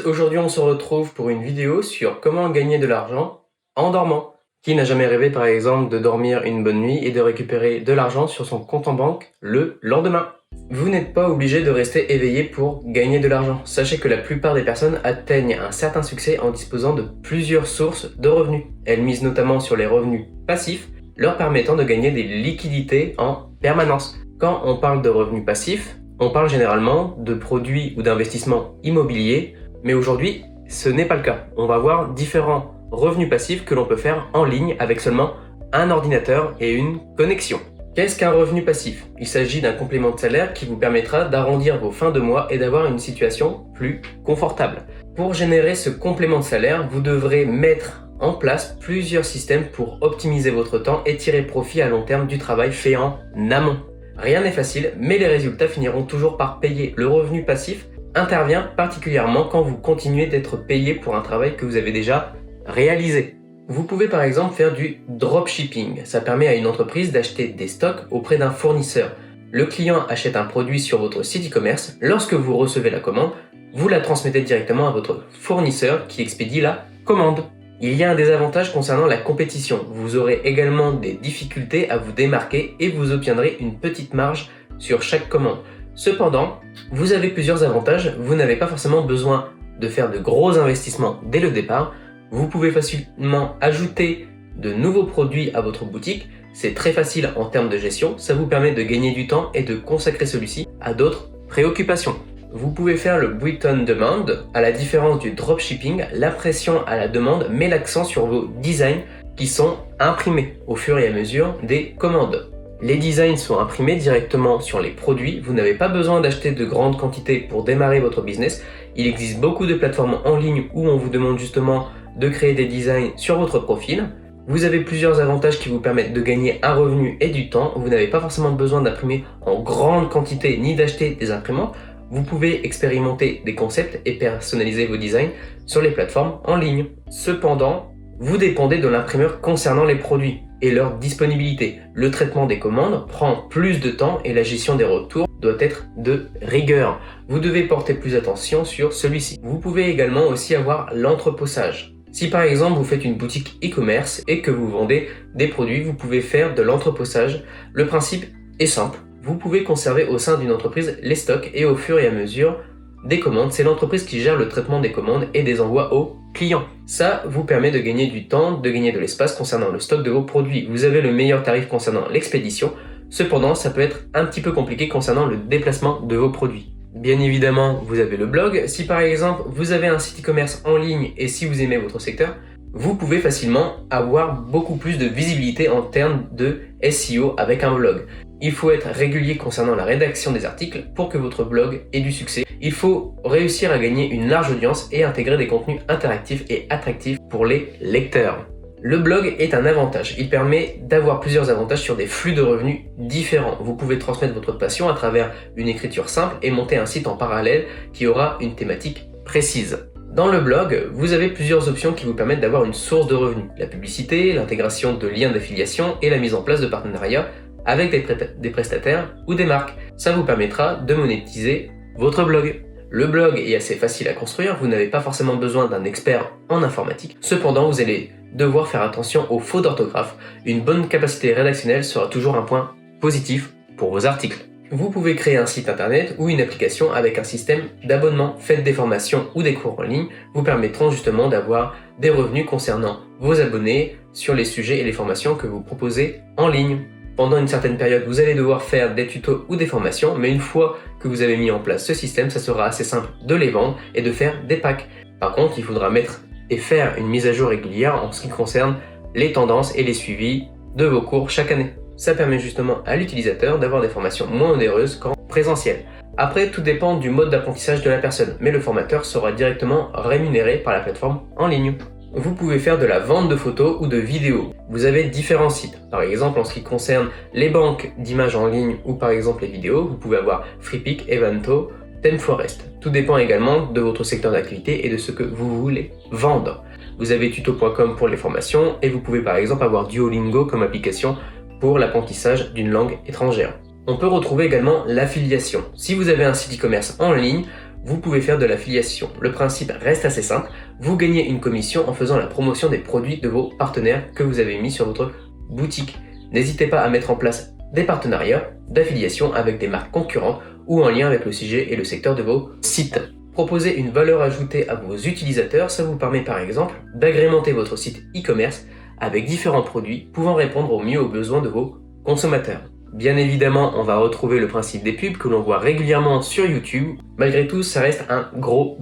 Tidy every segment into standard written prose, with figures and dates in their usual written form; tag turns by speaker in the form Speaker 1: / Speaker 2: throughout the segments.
Speaker 1: aujourd'hui on se retrouve pour une vidéo sur comment gagner de l'argent en dormant. Qui n'a jamais rêvé par exemple de dormir une bonne nuit et de récupérer de l'argent sur son compte en banque le lendemain? Vous n'êtes pas obligé de rester éveillé pour gagner de l'argent. Sachez que la plupart des personnes atteignent un certain succès en disposant de plusieurs sources de revenus. Elles misent notamment sur les revenus passifs, leur permettant de gagner des liquidités en permanence. Quand on parle de revenus passifs, on parle généralement de produits ou d'investissements immobiliers, mais aujourd'hui, ce n'est pas le cas. On va voir différents revenus passifs que l'on peut faire en ligne avec seulement un ordinateur et une connexion. Qu'est-ce qu'un revenu passif? Il s'agit d'un complément de salaire qui vous permettra d'arrondir vos fins de mois et d'avoir une situation plus confortable. Pour générer ce complément de salaire, vous devrez mettre en place plusieurs systèmes pour optimiser votre temps et tirer profit à long terme du travail fait en amont. Rien n'est facile, mais les résultats finiront toujours par payer. Le revenu passif intervient particulièrement quand vous continuez d'être payé pour un travail que vous avez déjà réalisé. Vous pouvez par exemple faire du dropshipping. Ça permet à une entreprise d'acheter des stocks auprès d'un fournisseur. Le client achète un produit sur votre site e-commerce. Lorsque vous recevez la commande, vous la transmettez directement à votre fournisseur qui expédie la commande. Il y a un désavantage concernant la compétition. Vous aurez également des difficultés à vous démarquer et vous obtiendrez une petite marge sur chaque commande. Cependant, vous avez plusieurs avantages. Vous n'avez pas forcément besoin de faire de gros investissements dès le départ. Vous pouvez facilement ajouter de nouveaux produits à votre boutique. C'est très facile en termes de gestion. Ça vous permet de gagner du temps et de consacrer celui-ci à d'autres préoccupations. Vous pouvez faire le Buy on Demand. À la différence du dropshipping, la pression à la demande met l'accent sur vos designs qui sont imprimés au fur et à mesure des commandes. Les designs sont imprimés directement sur les produits. Vous n'avez pas besoin d'acheter de grandes quantités pour démarrer votre business. Il existe beaucoup de plateformes en ligne où on vous demande justement de créer des designs sur votre profil. Vous avez plusieurs avantages qui vous permettent de gagner un revenu et du temps. Vous n'avez pas forcément besoin d'imprimer en grande quantité ni d'acheter des imprimantes. Vous pouvez expérimenter des concepts et personnaliser vos designs sur les plateformes en ligne. Cependant, vous dépendez de l'imprimeur concernant les produits et leur disponibilité. Le traitement des commandes prend plus de temps et la gestion des retours doit être de rigueur. Vous devez porter plus attention sur celui-ci. Vous pouvez également aussi avoir l'entreposage. Si par exemple vous faites une boutique e-commerce et que vous vendez des produits, vous pouvez faire de l'entreposage. Le principe est simple. Vous pouvez conserver au sein d'une entreprise les stocks et au fur et à mesure des commandes, c'est l'entreprise qui gère le traitement des commandes et des envois aux clients. Ça vous permet de gagner du temps, de gagner de l'espace concernant le stock de vos produits. Vous avez le meilleur tarif concernant l'expédition. Cependant, ça peut être un petit peu compliqué concernant le déplacement de vos produits. Bien évidemment, vous avez le blog. Si par exemple, vous avez un site e-commerce en ligne et si vous aimez votre secteur, vous pouvez facilement avoir beaucoup plus de visibilité en termes de SEO avec un blog. Il faut être régulier concernant la rédaction des articles pour que votre blog ait du succès. Il faut réussir à gagner une large audience et intégrer des contenus interactifs et attractifs pour les lecteurs. Le blog est un avantage. Il permet d'avoir plusieurs avantages sur des flux de revenus différents. Vous pouvez transmettre votre passion à travers une écriture simple et monter un site en parallèle qui aura une thématique précise. Dans le blog, vous avez plusieurs options qui vous permettent d'avoir une source de revenus. La publicité, l'intégration de liens d'affiliation et la mise en place de partenariats avec des prestataires ou des marques. Ça vous permettra de monétiser votre blog. Le blog est assez facile à construire, vous n'avez pas forcément besoin d'un expert en informatique. Cependant, vous allez devoir faire attention aux fautes d'orthographe. Une bonne capacité rédactionnelle sera toujours un point positif pour vos articles. Vous pouvez créer un site internet ou une application avec un système d'abonnement. Faites des formations ou des cours en ligne vous permettront justement d'avoir des revenus concernant vos abonnés sur les sujets et les formations que vous proposez en ligne. Pendant une certaine période, vous allez devoir faire des tutos ou des formations, mais une fois que vous avez mis en place ce système, ça sera assez simple de les vendre et de faire des packs. Par contre, il faudra mettre et faire une mise à jour régulière en ce qui concerne les tendances et les suivis de vos cours chaque année. Ça permet justement à l'utilisateur d'avoir des formations moins onéreuses qu'en présentiel. Après, tout dépend du mode d'apprentissage de la personne, mais le formateur sera directement rémunéré par la plateforme en ligne. Vous pouvez faire de la vente de photos ou de vidéos. Vous avez différents sites. Par exemple, en ce qui concerne les banques d'images en ligne ou par exemple les vidéos, vous pouvez avoir Freepik, Evanto, ThemeForest. Tout dépend également de votre secteur d'activité et de ce que vous voulez vendre. Vous avez tuto.com pour les formations et vous pouvez par exemple avoir Duolingo comme application pour l'apprentissage d'une langue étrangère. On peut retrouver également l'affiliation. Si vous avez un site e-commerce en ligne, vous pouvez faire de l'affiliation. Le principe reste assez simple, vous gagnez une commission en faisant la promotion des produits de vos partenaires que vous avez mis sur votre boutique. N'hésitez pas à mettre en place des partenariats d'affiliation avec des marques concurrentes ou en lien avec le sujet et le secteur de vos sites. Proposer une valeur ajoutée à vos utilisateurs, ça vous permet par exemple d'agrémenter votre site e-commerce avec différents produits pouvant répondre au mieux aux besoins de vos consommateurs. Bien évidemment, on va retrouver le principe des pubs que l'on voit régulièrement sur YouTube. Malgré tout, ça reste un gros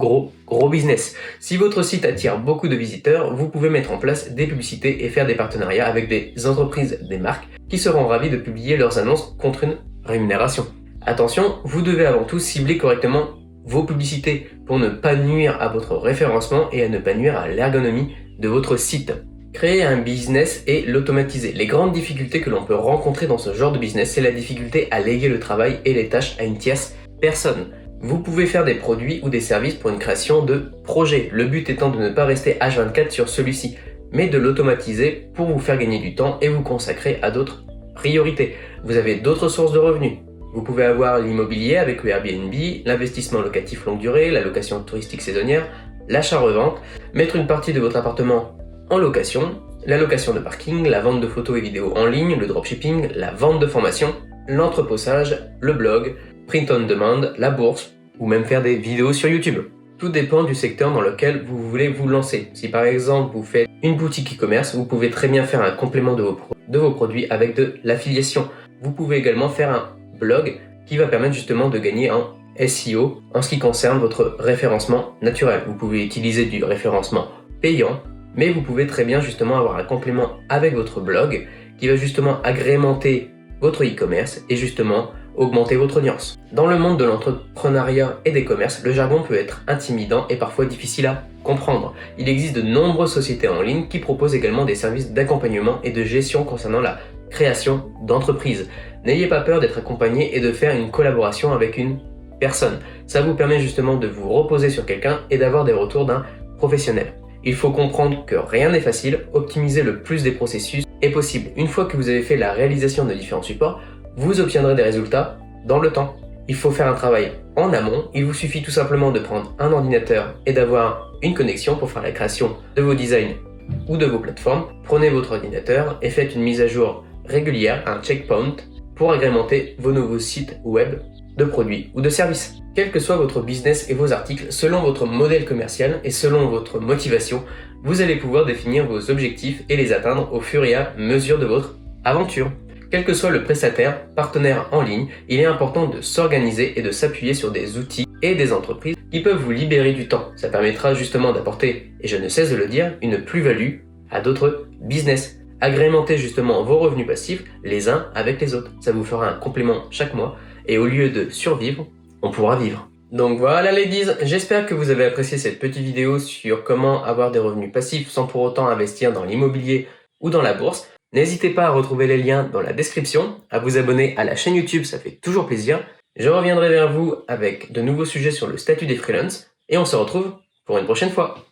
Speaker 1: business. Si votre site attire beaucoup de visiteurs, vous pouvez mettre en place des publicités et faire des partenariats avec des entreprises, des marques qui seront ravis de publier leurs annonces contre une rémunération. Attention, vous devez avant tout cibler correctement vos publicités pour ne pas nuire à votre référencement et à ne pas nuire à l'ergonomie de votre site. Créer un business et l'automatiser. Les grandes difficultés que l'on peut rencontrer dans ce genre de business, c'est la difficulté à léguer le travail et les tâches à une tierce personne. Vous pouvez faire des produits ou des services pour une création de projet. Le but étant de ne pas rester H24 sur celui-ci, mais de l'automatiser pour vous faire gagner du temps et vous consacrer à d'autres priorités. Vous avez d'autres sources de revenus. Vous pouvez avoir l'immobilier avec le Airbnb, l'investissement locatif longue durée, la location touristique saisonnière, l'achat-revente, mettre une partie de votre appartement en location, la location de parking, la vente de photos et vidéos en ligne, le dropshipping, la vente de formation, l'entreposage, le blog, print on demand, la bourse ou même faire des vidéos sur YouTube. Tout dépend du secteur dans lequel vous voulez vous lancer. Si par exemple vous faites une boutique e-commerce, vous pouvez très bien faire un complément de vos produits avec de l'affiliation. Vous pouvez également faire un blog qui va permettre justement de gagner en SEO en ce qui concerne votre référencement naturel. Vous pouvez utiliser du référencement payant, mais vous pouvez très bien justement avoir un complément avec votre blog qui va justement agrémenter votre e-commerce et justement augmenter votre audience. Dans le monde de l'entrepreneuriat et des commerces, le jargon peut être intimidant et parfois difficile à comprendre. Il existe de nombreuses sociétés en ligne qui proposent également des services d'accompagnement et de gestion concernant la création d'entreprises. N'ayez pas peur d'être accompagné et de faire une collaboration avec une personne. Ça vous permet justement de vous reposer sur quelqu'un et d'avoir des retours d'un professionnel. Il faut comprendre que rien n'est facile, optimiser le plus des processus est possible. Une fois que vous avez fait la réalisation de différents supports, vous obtiendrez des résultats dans le temps. Il faut faire un travail en amont, il vous suffit tout simplement de prendre un ordinateur et d'avoir une connexion pour faire la création de vos designs ou de vos plateformes. Prenez votre ordinateur et faites une mise à jour régulière, un checkpoint, pour agrémenter vos nouveaux sites web de produits ou de services. Quel que soit votre business et vos articles, selon votre modèle commercial et selon votre motivation, vous allez pouvoir définir vos objectifs et les atteindre au fur et à mesure de votre aventure. Quel que soit le prestataire, partenaire en ligne, il est important de s'organiser et de s'appuyer sur des outils et des entreprises qui peuvent vous libérer du temps. Ça permettra justement d'apporter, et je ne cesse de le dire, une plus-value à d'autres business. Agrémentez justement vos revenus passifs les uns avec les autres. Ça vous fera un complément chaque mois et au lieu de survivre, on pourra vivre. Donc voilà ladies, j'espère que vous avez apprécié cette petite vidéo sur comment avoir des revenus passifs sans pour autant investir dans l'immobilier ou dans la bourse. N'hésitez pas à retrouver les liens dans la description, à vous abonner à la chaîne YouTube, ça fait toujours plaisir. Je reviendrai vers vous avec de nouveaux sujets sur le statut des freelances et on se retrouve pour une prochaine fois.